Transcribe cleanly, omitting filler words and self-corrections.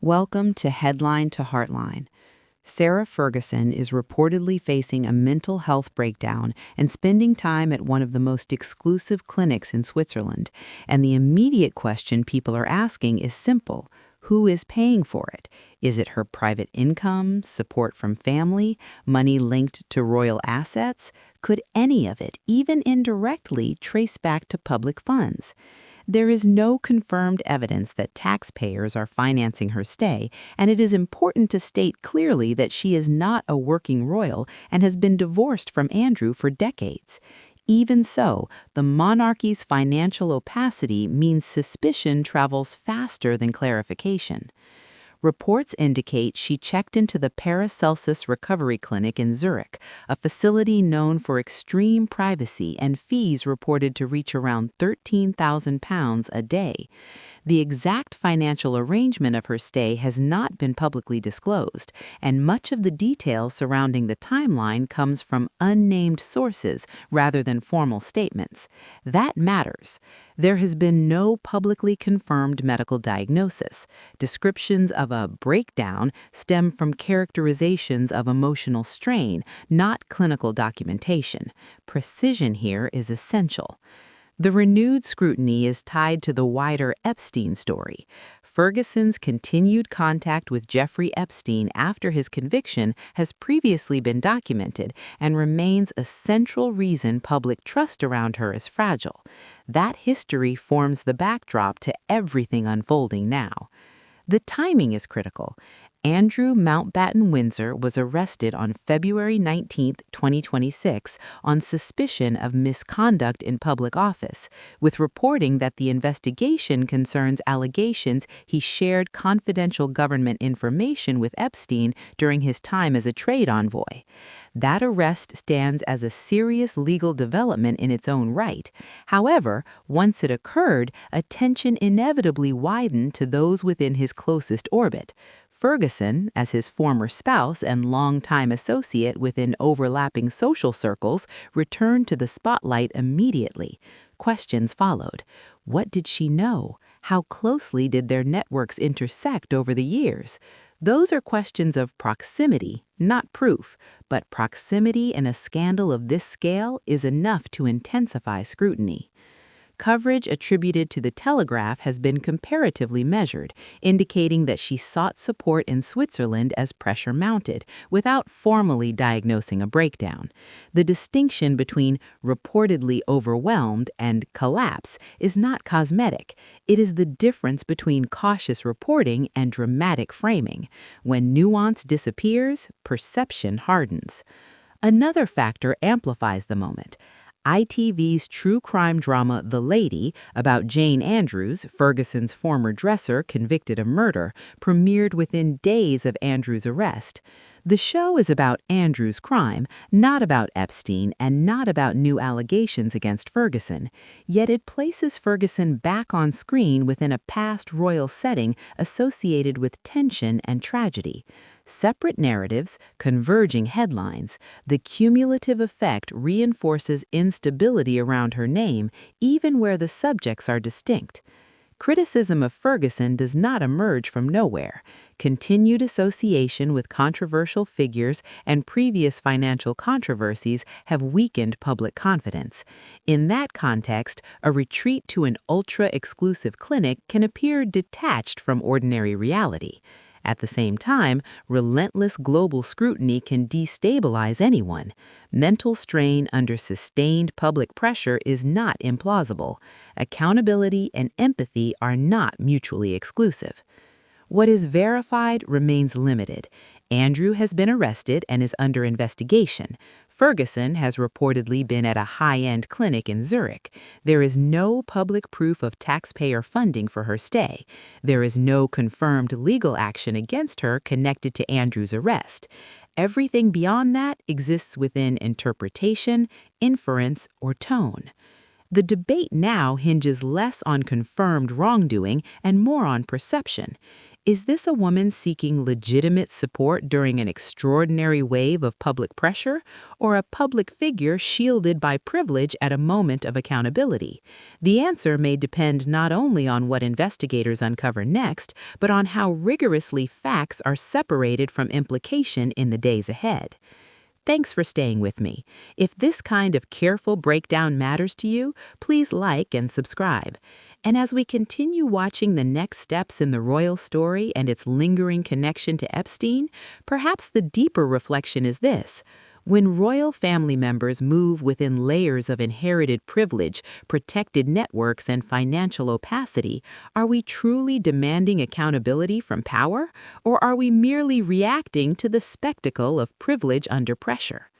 Welcome to Headline to Heartline. Sarah Ferguson is reportedly facing a mental health breakdown and spending time at one of the most exclusive clinics in Switzerland. And the immediate question people are asking is simple. Who is paying for it? Is it her private income, support from family, money linked to royal assets? Could any of it, even indirectly, trace back to public funds? There is no confirmed evidence that taxpayers are financing her stay, and it is important to state clearly that she is not a working royal and has been divorced from Andrew for decades. Even so, the monarchy's financial opacity means suspicion travels faster than clarification. Reports indicate she checked into the Paracelsus Recovery Clinic in Zurich, a facility known for extreme privacy and fees reported to reach around £13,000 a day. The exact financial arrangement of her stay has not been publicly disclosed, and much of the detail surrounding the timeline comes from unnamed sources rather than formal statements. That matters. There has been no publicly confirmed medical diagnosis. Descriptions of a breakdown stem from characterizations of emotional strain, not clinical documentation. Precision here is essential. The renewed scrutiny is tied to the wider Epstein story. Ferguson's continued contact with Jeffrey Epstein after his conviction has previously been documented and remains a central reason public trust around her is fragile. That history forms the backdrop to everything unfolding now. The timing is critical. Andrew Mountbatten Windsor was arrested on February 19, 2026, on suspicion of misconduct in public office, with reporting that the investigation concerns allegations he shared confidential government information with Epstein during his time as a trade envoy. That arrest stands as a serious legal development in its own right. However, once it occurred, attention inevitably widened to those within his closest orbit. Ferguson, as his former spouse and longtime associate within overlapping social circles, returned to the spotlight immediately. Questions followed. What did she know? How closely did their networks intersect over the years? Those are questions of proximity, not proof, but proximity in a scandal of this scale is enough to intensify scrutiny. Coverage attributed to The Telegraph has been comparatively measured, indicating that she sought support in Switzerland as pressure mounted, without formally diagnosing a breakdown. The distinction between reportedly overwhelmed and collapse is not cosmetic. It is the difference between cautious reporting and dramatic framing. When nuance disappears, perception hardens. Another factor amplifies the moment. ITV's true crime drama The Lady, about Jane Andrews, Ferguson's former dresser convicted of murder, premiered within days of Andrews' arrest. The show is about Andrews' crime, not about Epstein, and not about new allegations against Ferguson. Yet it places Ferguson back on screen within a past royal setting associated with tension and tragedy. Separate narratives, converging headlines. The cumulative effect reinforces instability around her name, even where the subjects are distinct. Criticism of Ferguson does not emerge from nowhere. Continued association with controversial figures and previous financial controversies have weakened public confidence. In that context, a retreat to an ultra-exclusive clinic can appear detached from ordinary reality. At the same time, relentless global scrutiny can destabilize anyone. Mental strain under sustained public pressure is not implausible. Accountability and empathy are not mutually exclusive. What is verified remains limited. Andrew has been arrested and is under investigation. Ferguson has reportedly been at a high-end clinic in Zurich. There is no public proof of taxpayer funding for her stay. There is no confirmed legal action against her connected to Andrew's arrest. Everything beyond that exists within interpretation, inference, or tone. The debate now hinges less on confirmed wrongdoing and more on perception. Is this a woman seeking legitimate support during an extraordinary wave of public pressure, or a public figure shielded by privilege at a moment of accountability? The answer may depend not only on what investigators uncover next, but on how rigorously facts are separated from implication in the days ahead. Thanks for staying with me. If this kind of careful breakdown matters to you, please like and subscribe. And as we continue watching the next steps in the royal story and its lingering connection to Epstein, perhaps the deeper reflection is this. When royal family members move within layers of inherited privilege, protected networks, and financial opacity, are we truly demanding accountability from power, or are we merely reacting to the spectacle of privilege under pressure?